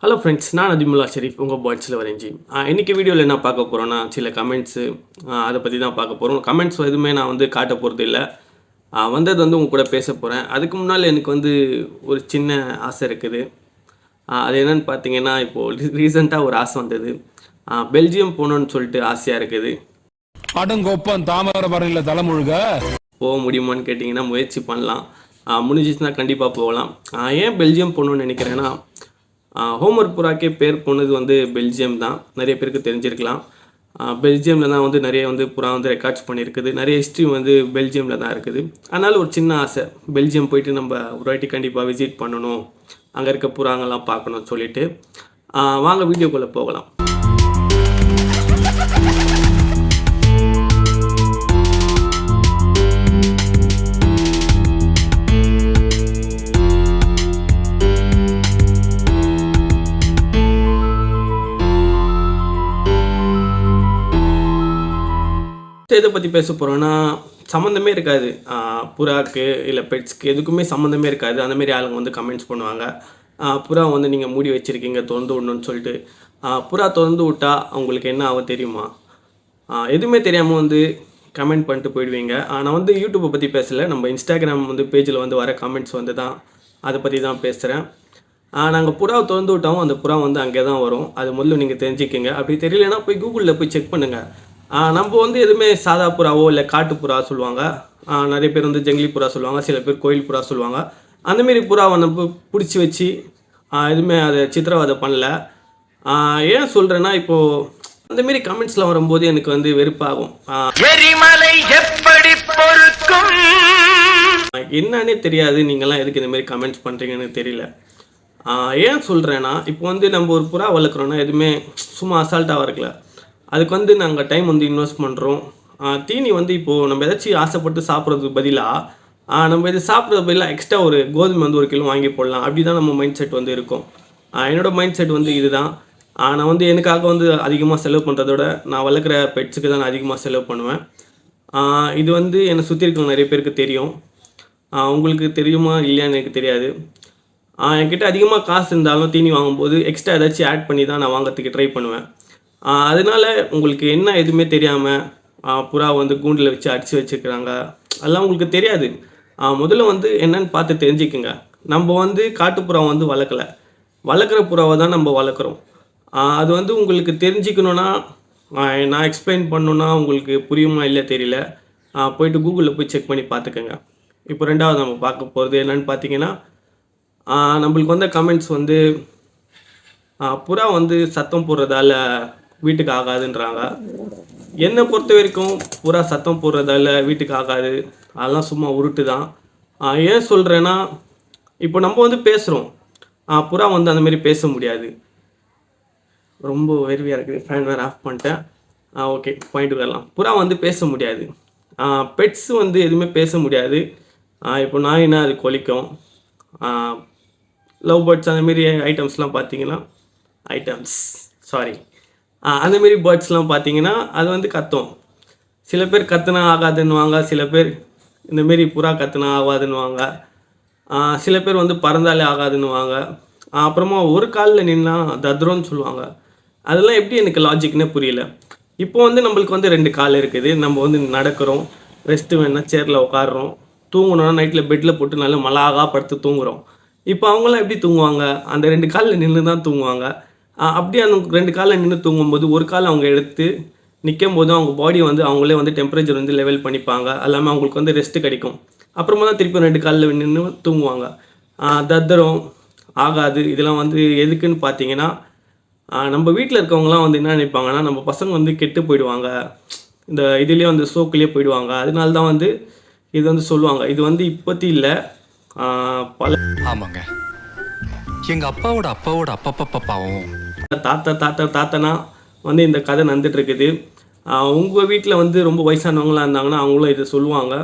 Hello friends, நான் அதிமுல்லா ஷெரீஃப், உங்கள் பாய்ஸில் வரைஞ்சி. இன்றைக்கி வீடியோவில் என்ன பார்க்க போகிறோன்னா, சில கமெண்ட்ஸு அதை பற்றி தான் பார்க்க போகிறோம். கமெண்ட்ஸ் எதுவுமே நான் காட்ட போகிறது இல்லை. வந்தது உங்கள் கூட பேச போகிறேன். அதுக்கு முன்னால் எனக்கு ஒரு சின்ன ஆசை இருக்குது. அது என்னென்னு பார்த்தீங்கன்னா, இப்போது ரீசெண்டாக ஒரு ஆசை வந்தது. பெல்ஜியம் போகணுன்னு சொல்லிட்டு ஆசையாக இருக்குது. அடங்கொப்பம் தாமிரபரணியில் தலைமுழுக போக முடியுமான்னு கேட்டிங்கன்னா முயற்சி பண்ணலாம். முடிஞ்சிச்சுன்னா கண்டிப்பாக போகலாம். ஏன் பெல்ஜியம் போகணுன்னு நினைக்கிறேன்னா, ஹோமர் புறாக்கே பேர் போனது பெல்ஜியம் தான். நிறைய பேருக்கு தெரிஞ்சிருக்கலாம். பெல்ஜியமில் தான் நிறைய புறா ரெக்கார்ட்ஸ் பண்ணியிருக்குது. நிறைய ஹிஸ்ட்ரி பெல்ஜியமில் தான் இருக்குது. அதனால் ஒரு சின்ன ஆசை, பெல்ஜியம் போயிட்டு நம்ம ஒரு வாட்டி கண்டிப்பாக விசிட் பண்ணணும், அங்கே இருக்க புறாங்கள்லாம் பார்க்கணும்னு சொல்லிட்டு. வாங்க வீடியோக்குள்ளே போகலாம். எதை பற்றி பேச போகிறோன்னா, சம்மந்தமே இருக்காது. புறாக்கு இல்லை பெட்ஸ்க்கு எதுக்குமே சம்மந்தமே இருக்காது. அந்தமாரி ஆளுங்க கமெண்ட்ஸ் பண்ணுவாங்க. புறா நீங்கள் மூடி வச்சுருக்கீங்க, திறந்து விடணுன்னு சொல்லிட்டு. புறா திறந்து விட்டால் அவங்களுக்கு என்ன ஆகும் தெரியுமா? எதுவுமே தெரியாமல் கமெண்ட் பண்ணிட்டு போயிடுவீங்க. நான் யூடியூப்பை பற்றி பேசலை. நம்ம இன்ஸ்டாகிராம் பேஜில் வர கமெண்ட்ஸ் தான் அதை பற்றி தான் பேசுகிறேன். நாங்கள் புறாவை திறந்து விட்டாலும் அந்த புறா அங்கே தான் வரும். அது முதல்ல நீங்கள் தெரிஞ்சுக்கிங்க. அப்படி தெரியலன்னா போய் கூகுளில் போய் செக் பண்ணுங்கள். நம்ம எதுவுமே சாதா புறாவோ இல்லை காட்டு புறா சொல்லுவாங்க. நிறைய பேர் ஜங்கிலி புறா சொல்லுவாங்க, சில பேர் கோயில் புறா சொல்லுவாங்க. அந்தமாரி புறாவை நம்ம பிடிச்சி வச்சு எதுவுமே அதை சித்திரவதை பண்ணல. ஏன் சொல்கிறேன்னா, இப்போது அந்தமாரி கமெண்ட்ஸ்லாம் வரும்போது எனக்கு வெறுப்பாகும். என்னன்னே தெரியாது, நீங்கள்லாம் எதுக்கு இந்தமாரி கமெண்ட்ஸ் பண்ணுறீங்கன்னு தெரியல. ஏன் சொல்கிறேன்னா, இப்போ நம்ம ஒரு புறா வளர்க்குறோன்னா எதுவுமே சும்மா அசால்ட்டாக வளர்க்கல. அதுக்கு நாங்கள் டைம் இன்வெஸ்ட் பண்ணுறோம். தீனி இப்போது நம்ம ஏதாச்சும் ஆசைப்பட்டு சாப்பிட்றதுக்கு பதிலாக நம்ம இது சாப்பிட்றது பதிலாக எக்ஸ்ட்ரா ஒரு கோதுமை 1 கிலோ வாங்கி போடலாம். அப்படி தான் நம்ம மைண்ட் செட் இருக்கும். என்னோடய மைண்ட் செட் இதுதான். நான் எனக்காக அதிகமாக செலவு பண்ணுறதோட நான் வளர்க்குற பெட்ஸுக்கு தான் நான் அதிகமாக செலவு பண்ணுவேன். இது என்னை சுற்றி இருக்க நிறைய பேருக்கு தெரியும். உங்களுக்கு தெரியுமா இல்லையான்னு எனக்கு தெரியாது. என்கிட்ட அதிகமாக காசு இருந்தாலும் தீனி வாங்கும்போது எக்ஸ்ட்ரா ஏதாச்சும் ஆட் பண்ணி தான் நான் வாங்கிறதுக்கு ட்ரை பண்ணுவேன். அதனால் உங்களுக்கு என்ன எதுவுமே தெரியாமல் புறா கூண்டில் வச்சு அடித்து வச்சுருக்குறாங்க, அதெல்லாம் உங்களுக்கு தெரியாது. முதல்ல என்னன்னு பார்த்து தெரிஞ்சுக்குங்க. நம்ம காட்டுப்புறா வளர்க்கலை, வளர்க்குற புறாவை தான் நம்ம வளர்க்குறோம். அது உங்களுக்கு தெரிஞ்சுக்கணுன்னா, நான் எக்ஸ்பிளைன் பண்ணணுன்னா உங்களுக்கு புரியுமா இல்லை தெரியல. போய்ட்டு கூகுளில் போய் செக் பண்ணி பார்த்துக்கோங்க. இப்போ 2வது நம்ம பார்க்க போகிறது என்னென்னு பார்த்தீங்கன்னா, நம்மளுக்கு கமெண்ட்ஸ் புறா சத்தம் போடுறதால வீட்டுக்கு ஆகாதுன்றாங்க. என்னை பொறுத்த வரைக்கும் புறா சத்தம் போடுறதால வீட்டுக்கு ஆகாது, அதெல்லாம் சும்மா உருட்டு தான். ஏன் சொல்கிறேன்னா, இப்போ நம்ம பேசுகிறோம், புறா அந்தமாரி பேச முடியாது. ரொம்ப வேர்வையாக இருக்குது, ஃபேன் வேறு ஆஃப் பண்ணிட்டேன். ஓகே, பாயிண்ட் வரலாம். புறா பேச முடியாது. பெட்ஸ் எதுவுமே பேச முடியாது. இப்போ நாயினா அது கொலிக்கும். லவ் பேர்ட்ஸ் அந்தமாரி ஐட்டம்ஸ்லாம் பார்த்தீங்கன்னா அந்தமாரி பேர்ட்ஸ்லாம் பார்த்தீங்கன்னா அது கத்தும். சில பேர் கத்துனா ஆகாதுன்னுவாங்க, சில பேர் இந்தமாரி புறா கத்துனா ஆகாதுன்னுவாங்க, சில பேர் பறந்தாலே ஆகாதுன்னுவாங்க. அப்புறமா ஒரு காலில் நின்னா தத்ரோன்னு சொல்லுவாங்க. அதெல்லாம் எப்படி எனக்கு லாஜிக்னே புரியல. இப்போ நம்மளுக்கு 2 கால் இருக்குது. நம்ம நடக்கிறோம், ரெஸ்ட்டு வேணா சேரில் உட்காடுறோம், தூங்கணுன்னா நைட்டில் பெட்டில் போட்டு நல்லா மலாகா படுத்து தூங்குகிறோம். இப்போ அவங்களாம் எப்படி தூங்குவாங்க? அந்த 2 காலில் நின்று தான் தூங்குவாங்க. அப்படியே அந்த 2 காலில் நின்று தூங்கும்போது ஒரு கால் அவங்க எடுத்து நிற்கும் போது அவங்க பாடி அவங்களே டெம்பரேச்சர் லெவல் பண்ணிப்பாங்க. எல்லாமே அவங்களுக்கு ரெஸ்ட்டு கிடைக்கும். அப்புறமா தான் திருப்பி 2 காலில் நின்று தூங்குவாங்க. தத்திரம் ஆகாது. இதெல்லாம் எதுக்குன்னு பார்த்தீங்கன்னா, நம்ம வீட்டில் இருக்கவங்களாம் என்ன நினைப்பாங்கன்னா, நம்ம பசங்க கெட்டு போயிடுவாங்க, இந்த இதுலேயே சோக்குலேயே போயிடுவாங்க. அதனால தான் இது சொல்லுவாங்க. இது இப்போத்தி இல்லை, பல ஆமாங்க, எங்கள் அப்பாவோட அப்பாவோட அப்பப்பாவும் தாத்தனா இந்த கதை நடந்துட்டுருக்குது. உங்கள் வீட்டில் ரொம்ப வயசானவங்களாம் இருந்தாங்கன்னா அவங்களும் இதை சொல்லுவாங்க.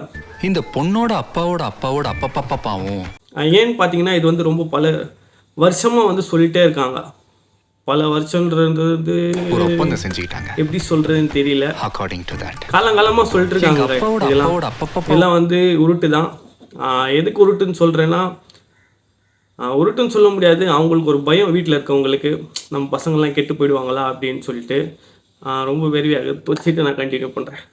இந்த பொண்ணோட அப்பாவோட அப்பாவோட அப்பப்பாவும் ஏன்னு பார்த்தீங்கன்னா, இது ரொம்ப பல வருஷமாக சொல்லிகிட்டே இருக்காங்க. பல வருஷம்ன்றது ஒரு ஒப்பந்தம் செஞ்சுக்கிட்டாங்க, எப்படி சொல்கிறதுன்னு தெரியல. அக்கார்டிங் டு தட் காலங்காலமாக சொல்லிட்டு இருக்காங்க. இதெல்லாம் உருட்டு தான். எதுக்கு உருட்டுன்னு சொல்கிறேன்னா, உருட்டுன்னு சொல்ல முடியாது, அவங்களுக்கு ஒரு பயம் வீட்டில் இருக்கவங்களுக்கு, நம்ம பசங்கள்லாம் கெட்டு போயிடுவாங்களா அப்படின்னு சொல்லிட்டு ரொம்ப வெறியாக வச்சுட்டு நான் கண்டினியூ பண்ணுறேன்.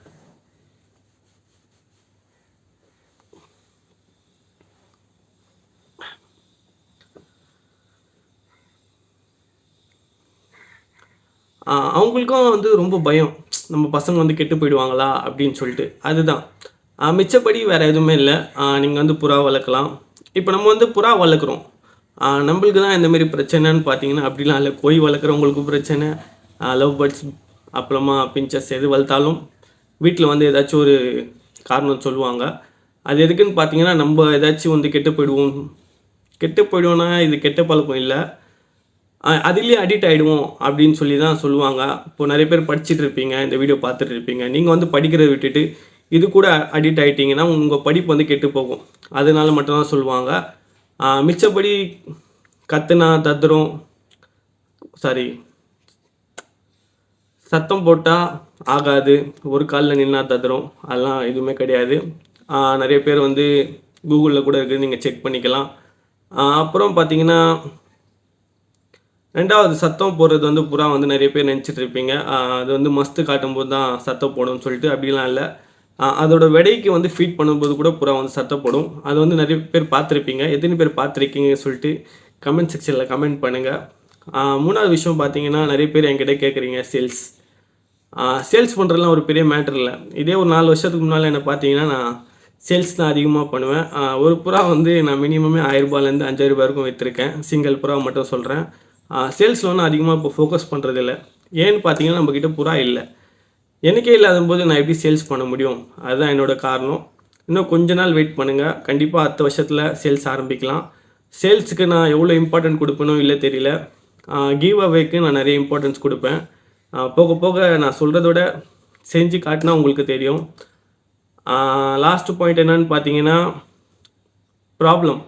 அவங்களுக்கும் வந்து ரொம்ப பயம், நம்ம பசங்க வந்து கெட்டு போயிடுவாங்களா அப்படின்னு சொல்லிட்டு. அதுதான் மிச்சப்படி வேறு எதுவுமே இல்லை. நீங்கள் வந்து புறா வளர்க்கலாம். இப்போ நம்ம வந்து புறா வளர்க்குறோம், நம்மளுக்கு தான் இந்தமாரி பிரச்சனைன்னு பார்த்தீங்கன்னா அப்படிலாம் இல்லை. கோழி வளர்க்குறவங்களுக்கும் பிரச்சனை, லவ் பேர்ட்ஸ் அப்புறமா பிஞ்சஸ் எது வளர்த்தாலும் வீட்டில் வந்து ஏதாச்சும் ஒரு காரணம் சொல்லுவாங்க. அது எதுக்குன்னு பார்த்தீங்கன்னா, நம்ம ஏதாச்சும் வந்து கெட்டு போயிடுவோன்னா இது கெட்ட பழக்கம் இல்லை, அதுலேயே அடிக்ட் ஆகிடுவோம் அப்படின்னு சொல்லி தான் சொல்லுவாங்க. இப்போது நிறைய பேர் படிச்சுட்டு இருப்பீங்க, இந்த வீடியோ பார்த்துட்டு இருப்பீங்க. நீங்கள் வந்து படிக்கிறத விட்டுட்டு இது கூட அடிக்ட் ஆகிட்டிங்கன்னா உங்கள் படிப்பு வந்து கெட்டு போகும். அதனால மட்டும்தான் சொல்லுவாங்க. மிச்சப்படி கத்துனா தத்துறோம், சாரி, சத்தம் போட்டால் ஆகாது, ஒரு காலில் நின்னா தத்துறோம், அதெல்லாம் எதுவுமே கிடையாது. நிறைய பேர் வந்து கூகுளில் கூட இருக்குது, நீங்கள் செக் பண்ணிக்கலாம். அப்புறம் பார்த்தீங்கன்னா, ரெண்டாவது சத்தம் போடுறது வந்து புறா வந்து நிறைய பேர் நினச்சிட்டு இருப்பீங்க, அது வந்து மஸ்து காட்டும்போது தான் சத்தம் போடும்னு சொல்லிட்டு. அப்படிலாம் இல்லை. அதோட விடைக்கு வந்து ஃபீட் பண்ணும்போது கூட புறா வந்து சத்தப்படும். அது வந்து நிறைய பேர் பார்த்துருப்பீங்க. எத்தனை பேர் பார்த்துருக்கீங்க சொல்லிட்டு கமெண்ட் செக்ஷனில் கமெண்ட் பண்ணுங்கள். மூணாவது விஷயம் பார்த்தீங்கன்னா, நிறைய பேர் என்கிட்ட கேட்குறீங்க சேல்ஸ் பண்ணுறதுலாம் ஒரு பெரிய மேட்ரு இல்லை. இதே ஒரு 4 வருஷத்துக்கு முன்னால் என்ன பார்த்தீங்கன்னா, நான் சேல்ஸ் தான் அதிகமாக பண்ணுவேன். ஒரு புறா வந்து நான் மினிமமே 1000 ரூபாயிலேருந்து 5000 வரைக்கும் விற்றுருக்கேன். சிங்கிள் புறா மட்டும் சொல்கிறேன். சேல்ஸில் ஒன்றும் அதிகமாக இப்போ ஃபோக்கஸ் பண்ணுறதில்ல. ஏன்னு பார்த்தீங்கன்னா, நம்மக்கிட்ட புறா இல்லை. எனக்கே இல்லாதபோது நான் எப்படி சேல்ஸ் பண்ண முடியும்? அதுதான் என்னோடய காரணம். இன்னும் கொஞ்ச நாள் வெயிட் பண்ணுங்கள், கண்டிப்பாக அடுத்த வருஷத்தில் சேல்ஸ் ஆரம்பிக்கலாம். சேல்ஸுக்கு நான் எவ்வளோ இம்பார்ட்டன்ட் கொடுப்பேனோ இல்லை தெரியல. கிவ் அவேக்கு நான் நிறைய இம்பார்ட்டன்ஸ் கொடுப்பேன். போக போக நான் சொல்கிறத விட செஞ்சு காட்டினா உங்களுக்கு தெரியும். லாஸ்ட்டு பாயிண்ட் என்னன்னு பார்த்தீங்கன்னா, ப்ராப்ளம்.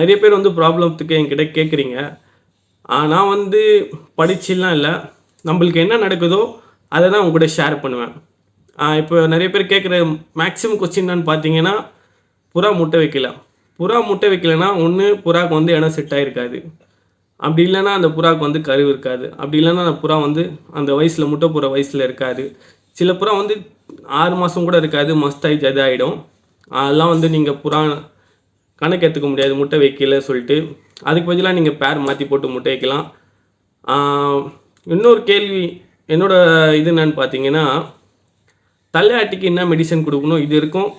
நிறைய பேர் வந்து ப்ராப்ளத்துக்கு என்கிட்ட கேட்குறீங்க. நான் வந்து படிச்சுலாம் இல்லை, நம்மளுக்கு என்ன நடக்குதோ அதை தான் உங்கள்கிட்ட ஷேர் பண்ணுவேன். இப்போ நிறைய பேர் கேட்குற மேக்ஸிமம் கொஸ்டின் என்னன்னு பார்த்தீங்கன்னா, புறா முட்டை வைக்கலைன்னா ஒன்று புறாவுக்கு வந்து இடம் செட் ஆகிருக்காது, அப்படி இல்லைன்னா அந்த புறாவுக்கு வந்து கரு இருக்காது, அப்படி இல்லைன்னா அந்த புறா வந்து அந்த வயசில் முட்டை போகிற வயசில் இருக்காது. சில புறா வந்து 6 மாதம் கூட இருக்காது, மஸ்தாகி ஜது ஆகிடும். அதெல்லாம் வந்து நீங்கள் புறா கணக்கு எடுத்துக்க முடியாது முட்டை வைக்கல சொல்லிட்டு. அதுக்கு பதிலாக நீங்கள் பேர் மாற்றி போட்டு முட்டை வைக்கலாம். இன்னொரு கேள்வி என்னோட இது என்னன்னு பார்த்தீங்கன்னா, தலையாட்டிக்கு என்ன மெடிசன் கொடுக்கணும் இது இருக்கும்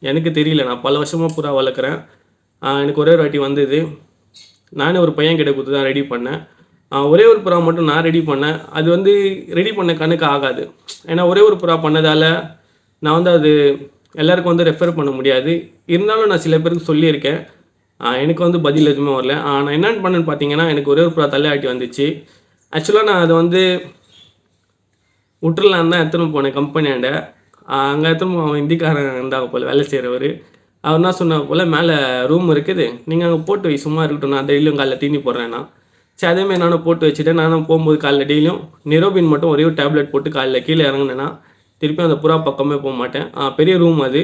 எனக்கு தெரியல. நான் பல வருஷமாக புறா வளர்க்குறேன். எனக்கு ஒரே ஒரு வாட்டி வந்தது, நானே ஒரு பையன் கிட்ட கொடுத்து தான் ரெடி பண்ணேன். ஒரே ஒரு புறா மட்டும் நான் ரெடி பண்ணேன். அது வந்து ரெடி பண்ண கணக்கு ஆகாது. ஏன்னா ஒரே ஒரு புறா பண்ணதால் நான் வந்து அது எல்லாருக்கும் வந்து ரெஃபர் பண்ண முடியாது. இருந்தாலும் நான் சில பேருக்கு சொல்லியிருக்கேன், எனக்கு வந்து பதில் எதுவுமே வரல. நான் என்னென்னு பண்ணேன்னு பார்த்தீங்கன்னா, எனக்கு ஒரே ஒரு புறா தலையாட்டி வந்துச்சு. ஆக்சுவலாக நான் அதை வந்து விட்டுறலான்னு தான் எடுத்துன்னு போனேன் கம்பெனியாண்ட. அங்கே எடுத்துன்னு அவன் ஹிந்திக்காரன் இருந்தாங்க போல் வேலை செய்கிறவர். அவர் என்ன சொன்ன போல், மேலே ரூம் இருக்குது, நீங்கள் அங்கே போட்டு வை, சும்மா இருக்கட்டும், நான் டெய்லியும் காலைல தீனி போடுறேன்னா. சரி, அதேமாதிரி நானும் போட்டு வச்சுட்டேன். நானும் போகும்போது காலைல டெய்லியும் நிரோபின் மட்டும் ஒரே ஒரு டேப்லெட் போட்டு காலைல கீழே இறங்குனேன்னா திருப்பி அந்த புறா பக்கமே போக மாட்டேன். பெரிய ரூம் அது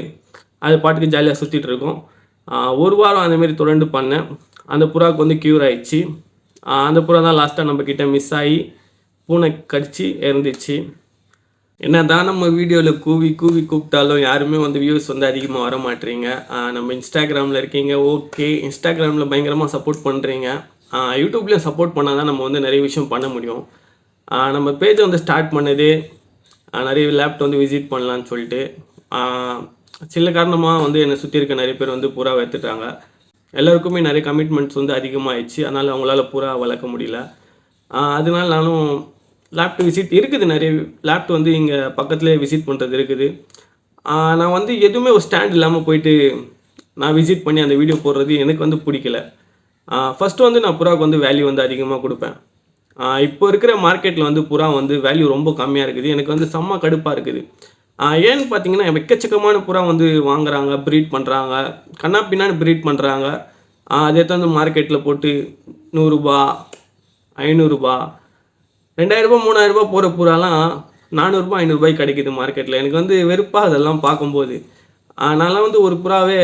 பாட்டுக்கு ஜாலியாக சுற்றிட்டு இருக்கும். ஒரு வாரம் அந்தமாரி தொடர்ந்து பண்ணேன். அந்த புறாவுக்கு வந்து க்யூர் ஆகிடுச்சு. அந்த புறா தான் லாஸ்ட்டாக நம்மக்கிட்ட மிஸ் ஆகி பூனை கடிச்சு இறந்துச்சு. என்ன தான் நம்ம வீடியோவில் கூவி கூப்பிட்டாலும் யாருமே வந்து வியூஸ் வந்து அதிகமாக வர மாட்டேறீங்க. நம்ம இன்ஸ்டாகிராமில் இருக்கீங்க, ஓகே, இன்ஸ்டாகிராமில் பயங்கரமாக சப்போர்ட் பண்ணுறீங்க. யூடியூப்லேயும் சப்போர்ட் பண்ணால் தான் நம்ம வந்து நிறைய விஷயம் பண்ண முடியும். நம்ம பேஜை வந்து ஸ்டார்ட் பண்ணதே நிறைய லேப்டாப் வந்து விசிட் பண்ணலான்னு சொல்லிட்டு. சில காரணமாக வந்து என்னை சுற்றி இருக்க நிறைய பேர் வந்து புறா எடுத்துட்டாங்க. எல்லாருக்குமே நிறைய கமிட்மெண்ட்ஸ் வந்து அதிகமாகிடுச்சு. அதனால் அவங்களால புறா வளர்க்க முடியல. அதனால நானும் லேப்டாப் விசிட் இருக்குது, நிறைய லேப்டாப் வந்து இங்கே பக்கத்துலேயே விசிட் பண்ணுறது இருக்குது. நான் வந்து எதுவுமே ஒரு ஸ்டாண்ட் இல்லாமல் போயிட்டு நான் விசிட் பண்ணி அந்த வீடியோ போடுறது எனக்கு வந்து பிடிக்கல. ஃபஸ்ட்டு வந்து நான் புறாவுக்கு வந்து வேல்யூ வந்து அதிகமாக கொடுப்பேன். இப்போ இருக்கிற மார்க்கெட்டில் வந்து புறா வந்து வேல்யூ ரொம்ப கம்மியாக இருக்குது. எனக்கு வந்து செம்ம கடுப்பாக இருக்குது. ஏன்னு பார்த்தீங்கன்னா, எக்கச்சக்கமான புறா வந்து வாங்குறாங்க, ப்ரீட் பண்ணுறாங்க, கண்ணா பின்னான்னு ப்ரீட் பண்ணுறாங்க. அதே தான் வந்து மார்க்கெட்டில் போட்டு 100 ரூபா, 500 ரூபா, 2000 ரூபா, 3000 ரூபா போகிற புறாலாம் 400 ரூபா, 500 ரூபாய்க்கு கிடைக்குது மார்க்கெட்டில். எனக்கு வந்து வெறுப்பாக அதெல்லாம் பார்க்கும்போது. நான்லாம் வந்து ஒரு புறாவே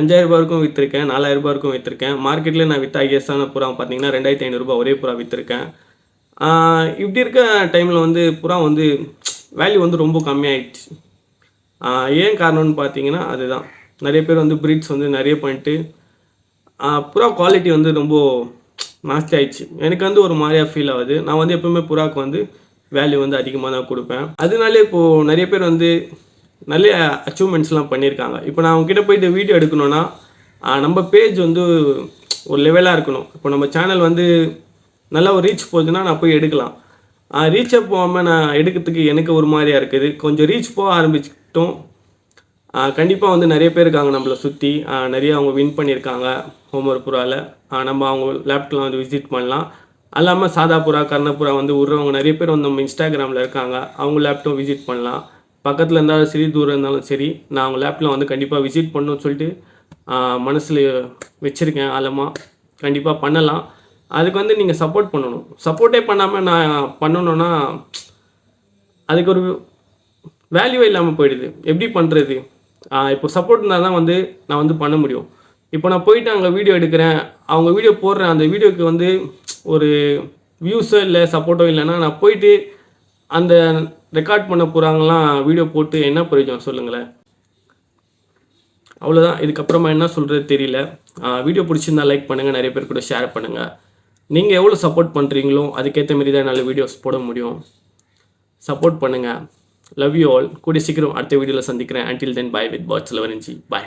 5000 ரூபாய்க்கும் விற்றுருக்கேன், 4000 ரூபாய்க்கும் விற்றுருக்கேன். மார்க்கெட்டில் நான் விற்ற ஹையஸ்டான புறா பார்த்தீங்கன்னா 2500 ரூபாய் ஒரே புறா விற்றுருக்கேன். இப்படி இருக்க டைமில் வந்து புறா வந்து வேல்யூ வந்து ரொம்ப கம்மியாயிடுச்சு. ஏன் காரணம்னு பார்த்தீங்கன்னா அதுதான், நிறைய பேர் வந்து ப்ரீட்ஸ் வந்து நிறைய பண்ணிட்டு புறா குவாலிட்டி வந்து ரொம்ப நாஸ்தி ஆயிடுச்சு. எனக்கு வந்து ஒரு மாதிரியாக ஃபீல் ஆகுது. நான் வந்து எப்பவுமே புறாவுக்கு வந்து வேல்யூ வந்து அதிகமாக தான் கொடுப்பேன். அதனாலே இப்போது நிறைய பேர் வந்து நிறைய அச்சீவ்மெண்ட்ஸ்லாம் பண்ணியிருக்காங்க. இப்போ நான் அவங்ககிட்ட போயிட்டு வீடியோ எடுக்கணுன்னா நம்ம பேஜ் வந்து ஒரு லெவலாக இருக்கணும். இப்போ நம்ம சேனல் வந்து நல்லா ஒரு ரீச் போகுதுன்னா நான் போய் எடுக்கலாம். ரீச்சை போகாமல் நான் எடுக்கிறதுக்கு எனக்கு ஒரு மாதிரியாக இருக்குது. கொஞ்சம் ரீச் போக ஆரம்பிச்சிட்டோம், கண்டிப்பாக வந்து நிறைய பேர் இருக்காங்க நம்மளை சுற்றி, நிறைய அவங்க வின் பண்ணியிருக்காங்க ஹோம்ஒர்க் புறாவில். நம்ம அவங்க லேப்டாப்லாம் வந்து விசிட் பண்ணலாம். அல்லாமல் சாதா புறா கர்ணப்புறா வந்து விட்றவங்க நிறைய பேர் வந்து நம்ம இன்ஸ்டாகிராமில் இருக்காங்க, அவங்க லேப்டாப் விசிட் பண்ணலாம். பக்கத்தில் இருந்தாலும் சரி, தூரம் இருந்தாலும் சரி, நான் அவங்க லேப்டாப்பில் வந்து கண்டிப்பாக விசிட் பண்ணணும்னு சொல்லிட்டு மனசில் வச்சுருக்கேன் ஆழமாக. கண்டிப்பாக பண்ணலாம். அதுக்கு வந்து நீங்கள் சப்போர்ட் பண்ணணும். சப்போர்ட்டே பண்ணாமல் நான் பண்ணணுன்னா அதுக்கு ஒரு வேல்யூவே இல்லாமல் போயிடுது. எப்படி பண்ணுறது? இப்போ சப்போர்ட் இருந்தால் தான் வந்து நான் வந்து பண்ண முடியும். இப்போ நான் போயிட்டு அங்கே வீடியோ எடுக்கிறேன், அவங்க வீடியோ போடுறேன், அந்த வீடியோக்கு வந்து ஒரு வியூஸோ இல்லை சப்போர்ட்டோ இல்லைன்னா நான் போயிட்டு அந்த ரெக்கார்ட் பண்ண போகிறாங்களாம் வீடியோ போட்டு என்ன பிரயோஜனம் சொல்லுங்களேன்? அவ்வளோதான். இதுக்கப்புறமா என்ன சொல்கிறது தெரியல. வீடியோ பிடிச்சிருந்தா லைக் பண்ணுங்கள், நிறைய பேர் கூட ஷேர் பண்ணுங்கள். நீங்கள் எவ்வளோ சப்போர்ட் பண்ணுறீங்களோ அதுக்கேற்ற மாரி தான் நல்ல வீடியோஸ் போட முடியும். சப்போர்ட் பண்ணுங்கள். Love you all. கூடிய சீக்கிரம் அடுத்த வீடியோவில் சந்திக்கிறேன். until then bye with Birds Lover NG. Bye.